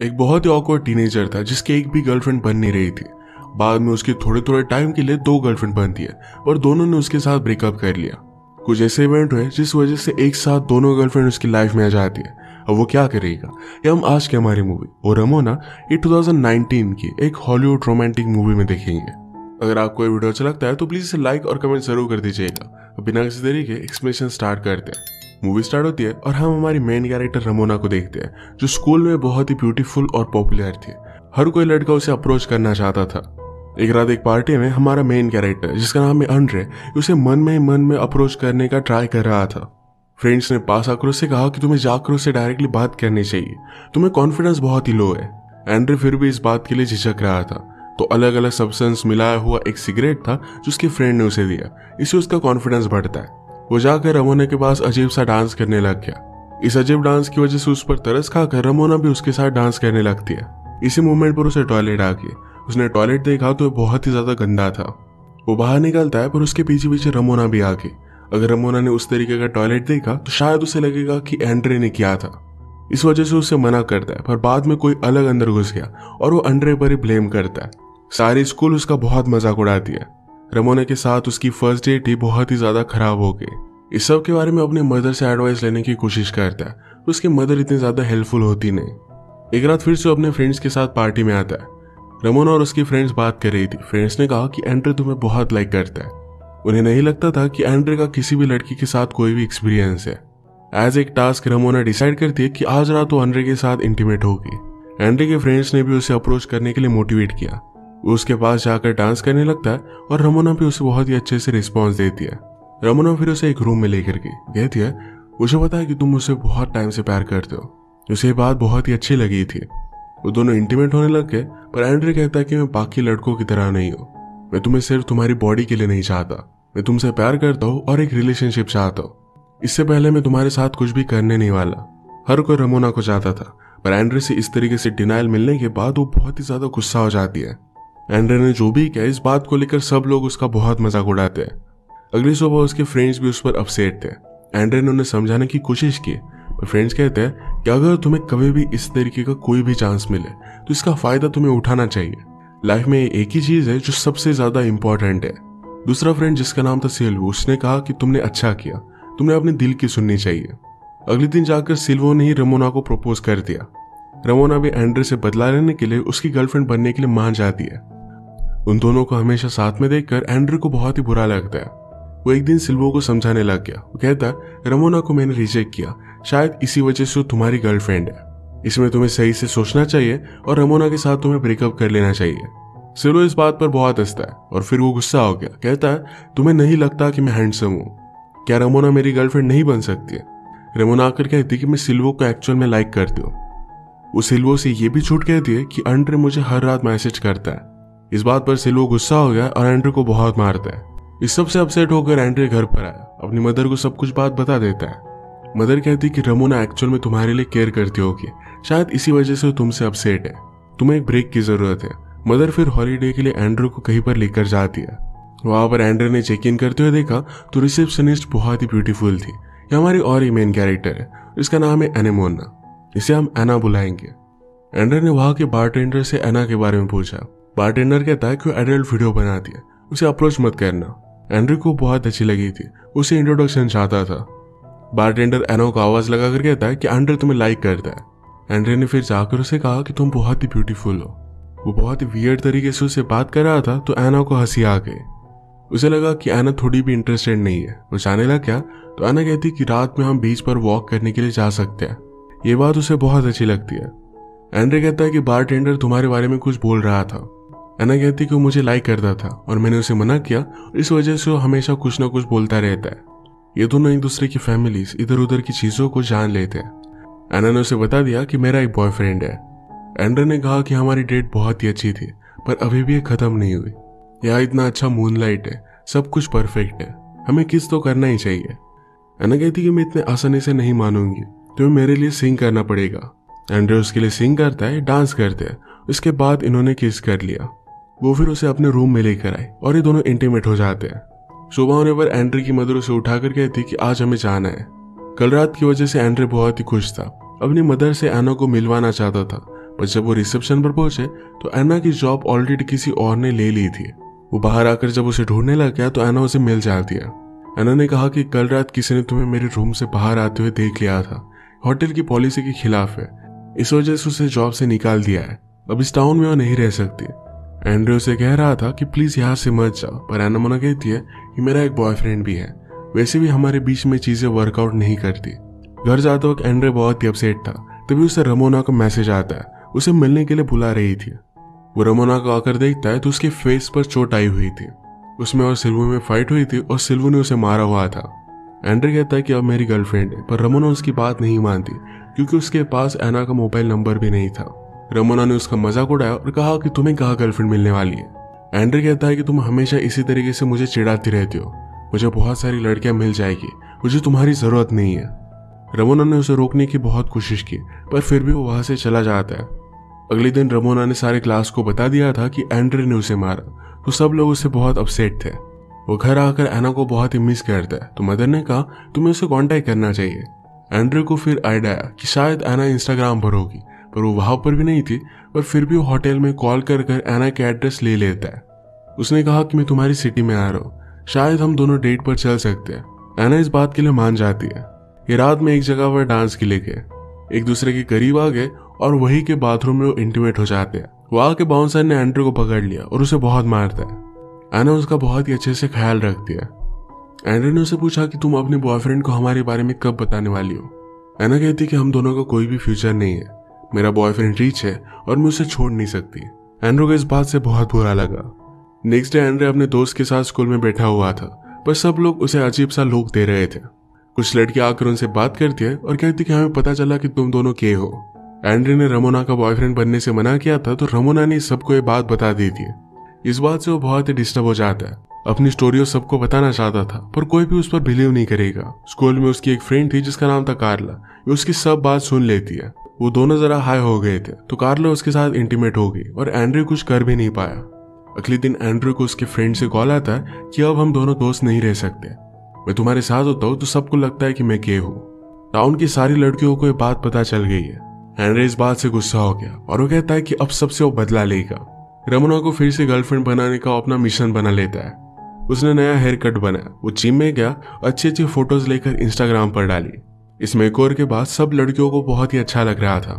एक बहुत ही awkward teenager था जिसकी एक भी गर्लफ्रेंड बन नहीं रही थी। बाद में उसके थोड़े थोड़े टाइम के लिए 2 गर्लफ्रेंड बनती है और दोनों ने उसके साथ ब्रेकअप कर लिया। कुछ ऐसे इवेंट हुए जिस वजह से एक साथ दोनों गर्लफ्रेंड उसकी लाइफ में आ जाती है। अब वो क्या करेगा ये हम आज की हमारी मूवी और रमोना ये 2019 की एक हॉलीवुड रोमांटिक मूवी में देखेंगे। अगर आपको ये वीडियो अच्छा लगता है तो प्लीज इसे लाइक और कमेंट जरूर कर दीजिएगा। बिना किसी देरी के एक्सप्लेनेशन स्टार्ट करते हैं। मूवी स्टार्ट होती है और हम हमारी मेन कैरेक्टर रमोना को देखते हैं जो स्कूल में बहुत ही ब्यूटीफुल और पॉपुलर थी। हर कोई लड़का उसे अप्रोच करना चाहता था। एक रात एक पार्टी में हमारा मेन कैरेक्टर जिसका नाम है अंड्रे उसे मन में अप्रोच करने का ट्राई कर रहा था। फ्रेंड्स ने पास आकर उससे कहा कि तुम्हें जाकर उससे डायरेक्टली बात करनी चाहिए, तुम्हें कॉन्फिडेंस बहुत ही लो है। एंड्रे फिर भी इस बात के लिए झिझक रहा था तो अलग अलग सब्सटेंस मिलाया हुआ एक सिगरेट था जो उसके फ्रेंड ने उसे दिया। इससे उसका कॉन्फिडेंस बढ़ता है। वो जाकर रमोना के पास अजीब सा डांस करने लग गया। इस अजीब डांस की वजह से उस पर तरस खाकर रमोना भी उसके साथ डांस करने लगती है। इसी मूवमेंट पर उसे टॉयलेट आ गई। उसने टॉयलेट देखा तो बहुत ही ज्यादा गंदा था। वो बाहर निकलता है पर उसके पीछे पीछे रमोना भी आ गई। अगर रमोना ने उस तरीके का टॉयलेट देखा तो शायद उसे लगेगा कि एंड्रे ने किया था। इस वजह से उसे मना करता है पर बाद में कोई अलग अंदर घुस गया और वो एंड्रे पर ही ब्लेम करता है। सारी स्कूल उसका बहुत मजाक उड़ाती है। रमोना के साथ उसकी फर्स्ट डेट ही बहुत ही ज्यादा खराब हो गई। इस सब के बारे में अपने मदर से एडवाइस लेने की कोशिश करता है। उसकी मदर इतनी ज्यादा हेल्पफुल होती नहीं। एक रात फिर से अपने फ्रेंड्स के साथ पार्टी में आता है। रमोना और उसकी फ्रेंड्स बात कर रही थी। फ्रेंड्स ने कहा कि एंड्रे तुम्हें बहुत लाइक करता है। उन्हें नहीं लगता था कि एंड्रे का किसी भी लड़की के साथ कोई भी एक्सपीरियंस है। एज एक टास्क रमोना डिसाइड करती है कि आज रात वो एंड्रे के साथ इंटीमेट होगी। एंड्रे के फ्रेंड्स ने भी उसे अप्रोच करने के लिए मोटिवेट किया। वो उसके पास जाकर डांस करने लगता है और रमोना भी उसे बहुत ही अच्छे से रिस्पॉन्स देती है। रमोना फिर उसे एक रूम में लेकर गई। कहती है मुझे पता है कि तुम मुझसे बहुत टाइम से प्यार करते हो। उसे ये बात बहुत ही अच्छी लगी थी। वो दोनों इंटीमेट होने लग गए पर एंड्रे कहता है कि मैं बाकी लड़कों की तरह नहीं हूँ। मैं तुम्हें सिर्फ तुम्हारी बॉडी के लिए नहीं चाहता, मैं तुमसे प्यार करता हूँ और एक रिलेशनशिप चाहता हूँ। इससे पहले मैं तुम्हारे साथ कुछ भी करने नहीं वाला। हर कोई रमोना को चाहता था पर एंड्रे से इस तरीके से डिनाइल मिलने के बाद वो बहुत ही ज्यादा गुस्सा हो जाती है। एंड्रे ने जो भी किया इस बात को लेकर सब लोग उसका बहुत मजाक उड़ाते हैं। अगली सुबह उसके फ्रेंड्स भी उस पर अपसेट थे। एंड्रे ने उन्हें समझाने की कोशिश की पर फ्रेंड्स कहते हैं कि अगर तुम्हें कभी भी इस तरीके का कोई भी चांस मिले तो इसका फायदा तुम्हें उठाना चाहिए। लाइफ में एक ही चीज है जो सबसे ज्यादा इंपॉर्टेंट है। दूसरा फ्रेंड जिसका नाम था सिल्वो उसने कहा कि तुमने अच्छा किया, तुमने अपने दिल की सुननी चाहिए। अगले दिन जाकर सिल्वो ने ही रमोना को प्रपोज कर दिया। रमोना भी एंड्रे से बदला लेने के लिए उसकी गर्लफ्रेंड बनने के लिए मान जाती है। उन दोनों को हमेशा साथ में देखकर एंड्रे को बहुत ही बुरा लगता है। वो एक दिन सिल्वो को समझाने लग गया। वो कहता है रमोना को मैंने रिजेक्ट किया, शायद इसी वजह से वो तुम्हारी गर्लफ्रेंड है। इसमें तुम्हें सही से सोचना चाहिए और रमोना के साथ तुम्हें ब्रेकअप कर लेना चाहिए। सिल्वो इस बात पर बहुत हंसता है और फिर वो गुस्सा हो गया। कहता है तुम्हें नहीं लगता कि मैं हैंडसम हूँ? क्या रमोना मेरी गर्लफ्रेंड नहीं बन सकती है? रमोना आकर कहती कि मैं सिल्वो को एक्चुअल में लाइक करती हूँ। वो सिल्वो से ये भी झूठ कहती है कि एंड्रे मुझे हर रात मैसेज करता है। इस बात पर सिल्वो गुस्सा हो गया और एंड्रे को बहुत मारता है। इस सब से अपसेट होकर एंड्रे घर पर आया। अपनी मदर को सब कुछ बात बता देता है। मदर कहती कि रमोना एक्चुअल में तुम्हारे लिए केयर करती होगी, शायद इसी वजह से तुमसे अपसेट है, तुम्हें एक ब्रेक की जरूरत है। मदर फिर हॉलीडे के लिए एंड्रे को कहीं पर लेकर जाती है। वहां पर एंड्रे ने चेक इन करते हुए देखा तो रिसेप्शनिस्ट बहुत ही ब्यूटीफुल थी। ये हमारी और ही मेन कैरेक्टर है, इसका नाम है एनेमोना। इसे हम एना बुलाएंगे। एंड्रे ने वहां के बारटेंडर से एना के बारे में पूछा। बारटेंडर कहता है कि वो एडल्ट वीडियो बनाती है, उसे अप्रोच मत करना। एंड्रे को बहुत अच्छी लगी थी, उसे इंट्रोडक्शन चाहता था। बारटेंडर एना को आवाज लगाकर कहता है कि एंड्रे तुम्हें लाइक करता है। एंड्रे ने फिर जाकर उसे कहा कि तुम बहुत ही ब्यूटीफुल हो। वो बहुत ही वियर्ड तरीके से उसे बात कर रहा था तो एना को हंसी आ गई। उसे लगा कि एना थोड़ी भी इंटरेस्टेड नहीं है। वो जाने लग गया तो एना कहती कि रात में हम बीच पर वॉक करने के लिए जा सकते हैं। ये बात उसे बहुत अच्छी लगती है। एंड्रे कहता है कि बारटेंडर तुम्हारे बारे में कुछ बोल रहा था। एना कहती कि वो मुझे लाइक करता था और मैंने उसे मना किया, इस वजह से वो हमेशा कुछ ना कुछ बोलता रहता है। ये दोनों एक दूसरे की फैमिलीज इधर उधर की चीजों को जान लेते हैं। एना ने उसे बता दिया कि मेरा एक बॉयफ्रेंड है। एंड्रे ने कहा कि हमारी डेट बहुत ही अच्छी थी पर अभी भी ये खत्म नहीं हुई। यहाँ इतना अच्छा मूनलाइट है, सब कुछ परफेक्ट है, हमें किस तो करना ही चाहिए। एना कहती कि मैं इतने आसानी से नहीं मानूंगी, तुम्हें मेरे लिए सिंग करना पड़ेगा। एंड्रे उसके लिए सिंग करता है, डांस करते हैं। उसके बाद इन्होंने किस कर लिया। वो फिर उसे अपने रूम में लेकर आए और ये दोनों इंटीमेट हो जाते हैं। सुबह होने पर एंड्रे की मदर उसे उठाकर कहती कि आज हमें जाना है। कल रात की वजह से एंड्रे बहुत ही खुश था। अपनी मदर से एना को मिलवाना चाहता था पर जब वो रिसेप्शन पर पहुंचे तो एना की जॉब ऑलरेडी किसी और ने ले ली थी। वो बाहर आकर जब उसे ढूंढने लग गया तो एना उसे मिल जाती है। एना ने कहा कि कल रात किसी ने तुम्हें मेरे रूम से बाहर आते हुए देख लिया था, होटल की पॉलिसी के खिलाफ है, इस वजह से उसे जॉब से निकाल दिया है, अब इस टाउन में वो नहीं रह सकती। एंड्रे उसे कह रहा था कि प्लीज यहाँ से मत जाओ, पर एना मना कहती है कि मेरा एक बॉयफ्रेंड भी है, वैसे भी हमारे बीच में चीजें वर्कआउट नहीं करती। घर जाते वक्त एंड्रे बहुत ही अपसेट था, तभी उसे रमोना का मैसेज आता है, उसे मिलने के लिए बुला रही थी। वो रमोना को आकर देखता है तो उसके फेस पर चोट आई हुई थी। उसमें और सिल्वू में फाइट हुई थी और सिल्वू ने उसे मारा हुआ था। एंड्रे कहता है कि अब मेरी गर्लफ्रेंड है, पर रमोना उसकी बात नहीं मानती क्योंकि उसके पास एना का मोबाइल नंबर भी नहीं था। रमोना ने उसका मजाक उड़ाया और कहा कि तुम्हें कहाँ गर्लफ्रेंड मिलने वाली है। एंड्रे कहता है कि तुम हमेशा इसी तरीके से मुझे चिढ़ाती रहती हो, मुझे बहुत सारी लड़कियां मिल जाएगी, मुझे तुम्हारी जरूरत नहीं है। रमोना ने उसे रोकने की बहुत कोशिश की, पर फिर भी वो वहां से चला जाता है। अगले दिन रमोना ने सारे क्लास को बता दिया था कि एंड्रे ने उसे मारा, तो सब लोग उससे बहुत अपसेट थे। वो घर आकर एना को बहुत ही मिस करता है, तो मदर ने कहा तुम्हें उसे कांटेक्ट करना चाहिए। एंड्रे को फिर आइडिया आया कि शायद एना इंस्टाग्राम पर होगी, पर वो वहां पर भी नहीं थी, पर फिर भी वो होटल में कॉल कर एना के एड्रेस ले लेता है। उसने कहा कि मैं तुम्हारी सिटी में आ रहा हूँ, शायद हम दोनों डेट पर चल सकते हैं। एना इस बात के लिए मान जाती है। ये रात में एक जगह पर डांस के लिए गए, एक दूसरे के करीब आ गए और वही के बाथरूम में वो इंटीमेट हो जाते हैं। वहां के बाउंसर ने एंड्रे को पकड़ लिया और उसे बहुत मारता है। एना उसका बहुत ही अच्छे से ख्याल रखती है। एंड्रे ने उसे पूछा कि तुम अपने बॉयफ्रेंड को हमारे बारे में कब बताने वाली हो। एना कहती कि हम दोनों का कोई भी फ्यूचर नहीं है, मेरा बॉयफ्रेंड रिच है और मैं उसे छोड़ नहीं सकती। एंड्रे को इस बात से बहुत बुरा लगा। नेक्स्ट डे एंड्रे अपने दोस्त के साथ स्कूल में बैठा हुआ था, पर सब लोग उसे अजीब सा लुक दे रहे थे। कुछ लड़कियां आकर उनसे बात करती है और कहती कि हमें पता चला कि तुम दोनों के हो। एंड्रे ने रमोना का बॉयफ्रेंड बनने से मना किया था, तो रमोना ने सबको ये बात बता दी थी। इस बात से वो बहुत ही डिस्टर्ब हो जाता है। अपनी स्टोरी सबको बताना चाहता था, पर कोई भी उस पर बिलीव नहीं करेगा। स्कूल में उसकी एक फ्रेंड थी जिसका नाम था कार्ला, वो उसकी सब बात सुन लेती है। वो दोनों जरा हाई हो गए थे, तो कार्ला उसके साथ इंटीमेट हो गई और एंड्रे कुछ कर भी नहीं पाया। अगले दिन एंड्रे को उसके फ्रेंड से कॉल आता है कि अब हम दोनों दोस्त नहीं रह सकते, मैं तुम्हारे साथ होता हूँ तो सबको लगता है कि मैं गे हूँ। टाउन की सारी लड़कियों को ये बात पता चल गई है। एंड्रे इस बात से गुस्सा हो गया और वो कहता है कि अब सबसे वो बदला लेगा। रमोना को फिर से गर्लफ्रेंड बनाने का अपना मिशन बना लेता है। उसने नया हेयर कट बनाया, वो जिम में गया, अच्छी अच्छी फोटोज लेकर इंस्टाग्राम पर डाली। इस मेकओवर के बाद सब लड़कियों को बहुत ही अच्छा लग रहा था,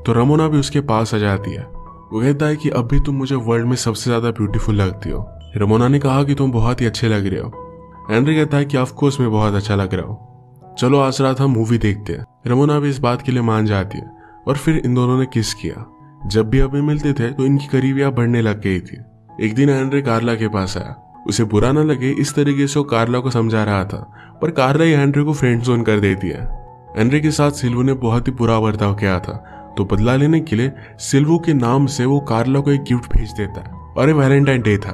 तो रमोना भी उसके पास आ जाती है। वो कहता है कि अब भी तुम मुझे वर्ल्ड में सबसे ज्यादा ब्यूटीफुल लगती हो। रमोना ने कहा कि तुम बहुत ही अच्छे लग रहे हो। एंड्रे कहता है कि ऑफकोर्स मैं बहुत अच्छा लग रहा हूँ, चलो आज रात हम मूवी देखते हैं। रमोना भी इस बात के लिए मान जाती है और फिर इन दोनों ने किस किया। जब भी अभी मिलते थे तो इनकी करीबियां बढ़ने लग गई थी। एक दिन एंड्रे कार्ला के पास आया, उसे बुरा न लगे इस तरीके से वो कार्ला को समझा रहा था, पर कार्ला ही एंड्रे को फ्रेंड जोन कर देती है। एंड्रे के साथ सिल्वू ने बहुत ही बुरा बर्ताव किया था, तो बदला लेने के लिए सिल्वू के नाम से वो कार्ला को एक गिफ्ट भेज देता है और ये वैलेंटाइन डे था।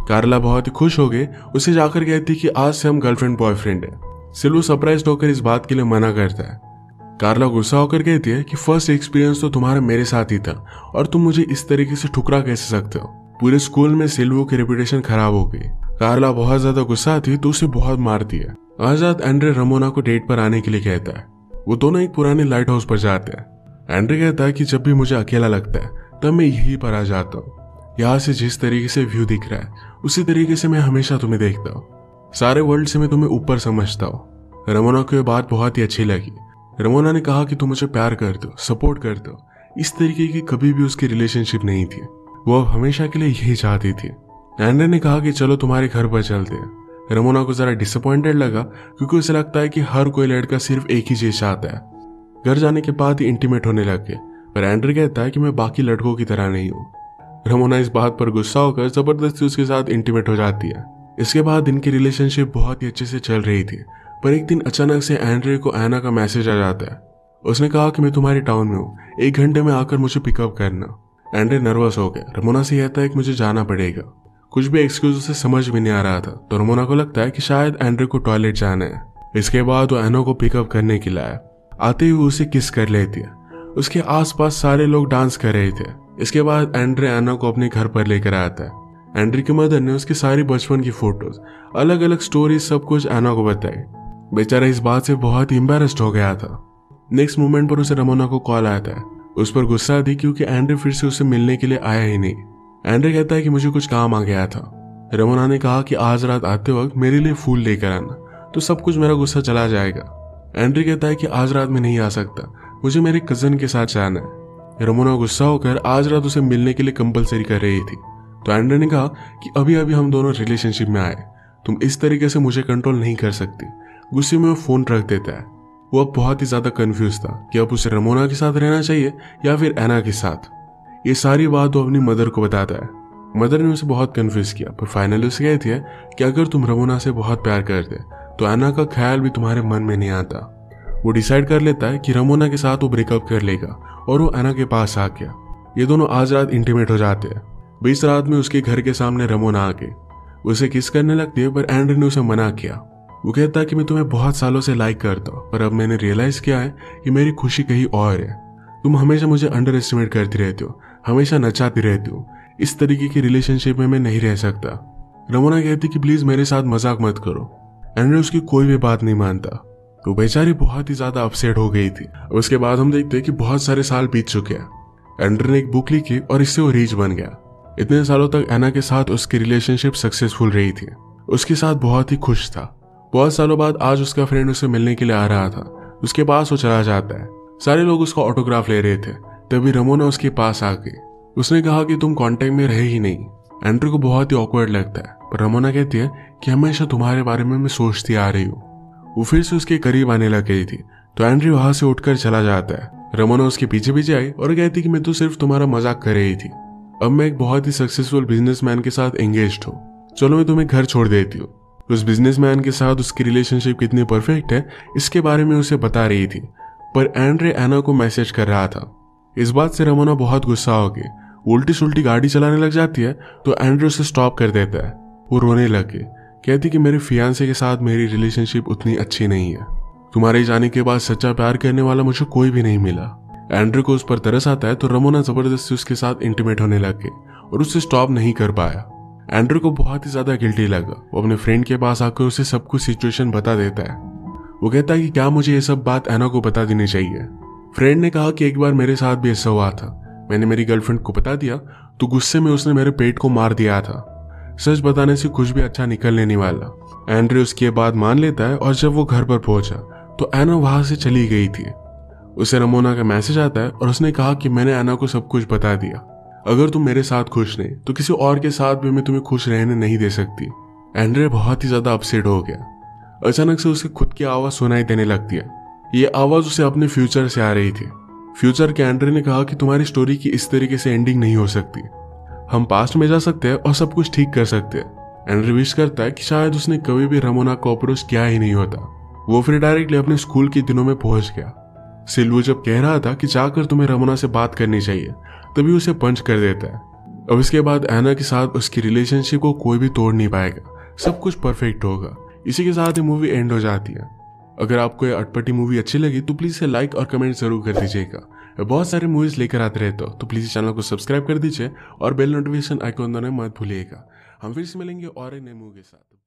कार्ला बहुत ही खुश हो गए, उसे जाकर कहती कि आज से हम गर्लफ्रेंड बॉयफ्रेंड है। सिल्वू सरप्राइज होकर इस बात के लिए मना करता है। कार्ला गुस्सा होकर कहती है कि फर्स्ट एक्सपीरियंस तो तुम्हारा मेरे साथ ही था और तुम मुझे इस तरीके से ठुकरा कैसे सकते हो। पूरे स्कूल में सिल्वू की रेपुटेशन खराब हो गई। कार्ला बहुत ज्यादा गुस्सा थी तो उसे बहुत मारती है। आज रात एंड्रे रमोना को डेट पर आने के लिए कहता है। वो दोनों एक पुराने लाइट हाउस पर जाते हैं। एंड्रे कहता है कि जब भी मुझे अकेला लगता है तब मैं यहीं पर आ जाता हूँ। यहाँ से जिस तरीके से व्यू दिख रहा है उसी तरीके से मैं हमेशा तुम्हें देखता हूँ। सारे वर्ल्ड से मैं तुम्हें ऊपर समझता हूँ। रमोना को यह बात बहुत ही अच्छी लगी। रमोना ने कहा कि तुम मुझे प्यार करते हो, सपोर्ट करते हो। इस तरीके की कभी भी उसकी रिलेशनशिप नहीं थी, वो अब हमेशा के लिए यही चाहती थी। एंड्रे ने कहा कि चलो तुम्हारे घर पर चलते हैं। रमोना को जरा डिसअपॉइंटेड लगा क्योंकि उसे लगता है कि हर कोई लड़का सिर्फ एक ही चीज चाहता है। घर जाने के बाद ही इंटीमेट होने लगे, पर एंड्रे कहता है कि मैं बाकी लड़कों की तरह नहीं हूँ। रमोना इस बात पर गुस्सा होकर जबरदस्ती उसके साथ इंटीमेट हो जाती है। इसके बाद इनकी रिलेशनशिप बहुत ही अच्छे से चल रही थी, पर एक दिन अचानक से एंड्रे को एना का मैसेज आ जाता है। उसने कहा कि मैं तुम्हारे टाउन में हूँ, 1 घंटे में आकर मुझे पिकअप करना। एंड्रे नर्वस हो गया। रमोना से कहता है कि मुझे जाना पड़ेगा। कुछ भी एक्सक्यूज उसे समझ भी नहीं आ रहा था, तो रमोना को लगता है कि शायद एंड्रे को टॉयलेट जाना है। इसके बाद वो एना को पिकअप करने के लिए आया। आते हुए उसे किस कर लेती है। उसके आसपास सारे लोग डांस कर रहे थे। इसके बाद एंड्रे एना को अपने घर पर लेकर आता है। एंड्रे की मदर ने उसकी सारी बचपन की फोटोज, अलग अलग स्टोरीज, सब कुछ एना को बताई। बेचारा इस बात से बहुत ही एम्बैरेस्ड हो गया था। नेक्स्ट मोमेंट पर उसे रमोना को कॉल आता है। उस पर गुस्सा थी क्योंकि एंड्रे फिर से उसे मिलने के लिए आया ही नहीं। एंड्रे कहता है कि मुझे कुछ काम आ गया था। रमोना ने कहा कि आज रात आते वक्त मेरे लिए फूल लेकर आना, तो सब कुछ मेरा गुस्सा चला जाएगा। एंड्रे कहता है कि आज रात में नहीं आ सकता, मुझे मेरे कजन के साथ जाना है। रमोना गुस्सा होकर आज रात उसे मिलने के लिए कंपलसरी कर रही थी, तो एंड्रे ने कहा कि अभी अभी हम दोनों रिलेशनशिप में आए, तुम इस तरीके से मुझे कंट्रोल नहीं कर सकती। गुस्से में वो फोन रख देता है। वो अब बहुत ही ज्यादा कंफ्यूज था कि अब उसे रमोना के साथ रहना चाहिए या फिर एना के साथ। ये सारी बात वो अपनी मदर को बताता है। मदर ने उसे बहुत कंफ्यूज किया, पर फाइनली उसे कहती है कि अगर तुम रमोना से बहुत प्यार करते तो एना का ख्याल भी तुम्हारे मन में नहीं आता। वो डिसाइड कर लेता है कि रमोना के साथ वो ब्रेकअप कर लेगा और वो एना के पास आ गया। ये दोनों आज रात इंटीमेट हो जाते हैं। बीच रात में उसके घर के सामने रमोना आके उसे किस करने लगती है, पर एंड्रे ने उसे मना किया। वो कहता है कि मैं तुम्हें बहुत सालों से लाइक करता हूँ, पर अब मैंने रियलाइज किया है कि मेरी खुशी कहीं और है। तुम हमेशा मुझे अंडर एस्टिमेट करती रहती हो, हमेशा नचाती रहती हो। इस तरीके की रिलेशनशिप में मैं नहीं रह सकता। रमोना कहती कि प्लीज मेरे साथ मजाक मत करो। एंड्रे उसकी कोई भी बात नहीं मानता। तो बेचारी बहुत ही ज्यादा अपसेट हो गई थी। उसके बाद हम देखते हैं कि बहुत सारे साल बीत चुके हैं। एंड्रे ने एक बुक लिखी और इससे वो रीच बन गया। इतने सालों तक एना के साथ उसकी रिलेशनशिप सक्सेसफुल रही थी, उसके साथ बहुत ही खुश था। बहुत सालों बाद आज उसका फ्रेंड उसे मिलने के लिए आ रहा था। उसके पास वो चला जाता है। सारे लोग उसका ऑटोग्राफ ले रहे थे, तभी रमोना उसके पास आ गई। उसने कहा कि तुम कांटेक्ट में रहे ही नहीं। एंड्रे को बहुत ही ऑकवर्ड लगता है, पर रमोना कहती है कि हमेशा तुम्हारे बारे में मैं सोचती आ रही हूँ। वो फिर से उसके करीब आने लग गई थी, तो एंड्रे वहां से उठकर चला जाता है। रमोना उसके पीछे पीछे आई और कहती कि मैं तो सिर्फ तुम्हारा मजाक कर रही थी। अब मैं एक बहुत ही सक्सेसफुल बिजनेसमैन के साथ एंगेज्ड हूँ, चलो मैं तुम्हें घर छोड़ देती हूँ। उस बिजनेसमैन के साथ उसकी रिलेशनशिप कितनी परफेक्ट है इसके बारे में उसे बता रही थी, पर एंड्रे एना को मैसेज कर रहा था। इस बात से रमोना बहुत गुस्सा हो गई, उल्टी सुल्टी गाड़ी चलाने लग जाती है, तो एंड्रे उसे स्टॉप कर देता है। वो रोने लगे, कहती कि मेरे फियांसे के साथ मेरी रिलेशनशिप उतनी अच्छी नहीं है। तुम्हारे जाने के बाद सच्चा प्यार करने वाला मुझे कोई भी नहीं मिला। एंड्रे को उस पर तरस आता है, तो रमोना जबरदस्ती उसके साथ इंटीमेट होने लग गई और उसे स्टॉप नहीं कर पाया। एंड्रे को बहुत ही ज्यादा गिल्टी लगा। वो अपने फ्रेंड के पास आकर उसे सब कुछ सिचुएशन बता देता है। वो कहता है कि क्या मुझे ये सब बात एना को बता देनी चाहिए। फ्रेंड ने कहा कि एक बार मेरे साथ भी ऐसा हुआ था, मैंने मेरी गर्लफ्रेंड को बता दिया तो गुस्से में उसने मेरे पेट को मार दिया था। सच बताने से कुछ भी अच्छा निकलने नहीं वाला। एंड्रे उसकी बात मान लेता है और जब वो घर पर पहुंचा तो एना वहां से चली गई थी। उसे रमोना का मैसेज आता है और उसने कहा कि मैंने एना को सब कुछ बता दिया। अगर तुम मेरे साथ खुश नहीं तो किसी और के साथ भी मैं तुम्हें खुश रहने नहीं दे सकती। एंड्रे बहुत ही ज्यादा अपसेट हो गया। अचानक से उसे खुद की आवाज सुनाई देने लगती है। ये आवाज उसे अपने फ्यूचर से आ रही थी। फ्यूचर के एंड्रे ने कहा कि तुम्हारी स्टोरी की इस तरीके से एंडिंग नहीं हो सकती, हम पास्ट में जा सकते हैं और सब कुछ ठीक कर सकते हैं। एंड्रे विश करता है कि शायद उसने कभी भी रमोना को अप्रोच किया ही नहीं होता। वो फिर डायरेक्टली अपने स्कूल के दिनों में पहुंच गया। सिल्वू जब कह रहा था कि जाकर तुम्हें रमोना से बात करनी चाहिए, तभी उसे पंच कर देता है। अब इसके बाद एना के साथ उसकी रिलेशनशिप को कोई भी तोड़ नहीं पाएगा, सब कुछ परफेक्ट होगा। इसी के साथ ये मूवी एंड हो जाती है। अगर आपको ये अटपटी मूवी अच्छी लगी तो प्लीज इसे लाइक और कमेंट जरूर कर दीजिएगा। बहुत सारे मूवीज लेकर आते रहते हो तो प्लीज चैनल को सब्सक्राइब कर दीजिए और बेल नोटिफिकेशन आइकॉन दबाना मत भूलिएगा। हम फिर से मिलेंगे और एक नए मूवी के साथ।